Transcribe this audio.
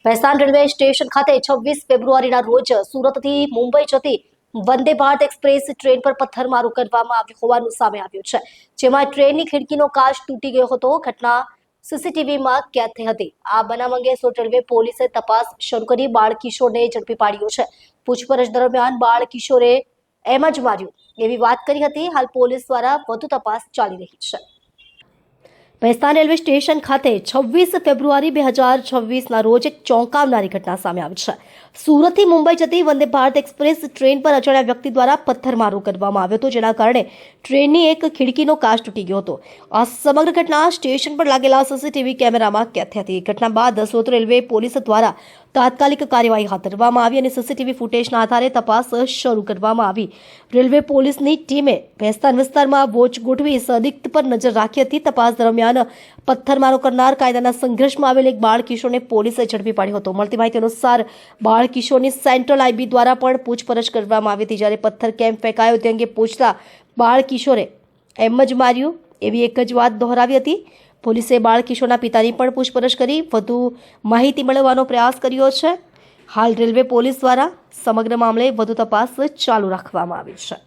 Bhesan railway station ખાતે 26 ફેબ્રુઆરીના રોજ સુરતથી મુંબઈ જતી વંદે ભારત એક્સપ્રેસ ટ્રેન પર પથ્થરમારો કરવામાં આવ્યો હોવાનું સામે આવ્યું છે, જેમાં ટ્રેનની ખિડકીનો કાચ તૂટી ગયો હતો. ઘટના સીસીટીવીમાં કેદ થઈ હતી. આ બનાવ અંગે સુરત રેલવે પોલીસે તપાસ શરૂ કરી બાળકિશોરને ઝડપી પાડ્યો છે. પૂછપરછ દરમિયાન બાળકિશોરે એમ જ માર્યું એવી વાત કરી હતી. હાલ પોલીસ દ્વારા વધુ તપાસ ચાલી રહી છે. ભેસાણ રેલવે સ્ટેશન ખાતે 26 ફેબ્રુઆરી 2026ના રોજ એક ચોંકાવનારી ઘટના સામે આવી છે. સુરતથી મુંબઈ જતી વંદે ભારત એક્સપ્રેસ ટ્રેન પર અજાણ્યા વ્યક્તિ દ્વારા પથ્થરમારો કરવામાં આવ્યો હતો, જેના કારણે ટ્રેનની એક ખિડકીનો કાચ તૂટી ગયો હતો. આ સમગ્ર ઘટના સ્ટેશન પર લાગેલા સીસીટીવી કેમેરામાં કેદ થઈ હતી. ઘટના બાદ સુરત રેલવે પોલીસ દ્વારા તાત્કાલિક કાર્યવાહી હાથ ધરવામાં આવી અને સીસીટીવી ફૂટેજના આધારે તપાસ શરૂ કરવામાં આવી. રેલવે પોલીસની ટીમે ભેસ્તાન વિસ્તારમાં વોચ ગોઠવી સંદિગ્ધ પર નજર રાખી હતી. તપાસ દરમિયાન પથ્થરમારો કરનાર કાયદાના સંઘર્ષમાં આવેલ એક બાળકિશોરને પોલીસે ઝડપી પાડ્યો હતો. મળતી માહિતી અનુસાર બાળકિશોરની સેન્ટ્રલ આઈબી દ્વારા પણ પૂછપરછ કરવામાં આવી હતી. જ્યારે પથ્થર કેમ ફેંકાયો તે અંગે પૂછતા બાળકિશોરે એમ જ માર્યું એવી એક જ વાત દોહરાવી હતી. પોલીસે બાળકિશોરના પિતાની પણ પૂછપરછ કરી વધુ માહિતી મેળવવાનો પ્રયાસ કર્યો છે. હાલ રેલવે પોલીસ દ્વારા સમગ્ર મામલે વધુ તપાસ ચાલુ રાખવામાં આવી છે.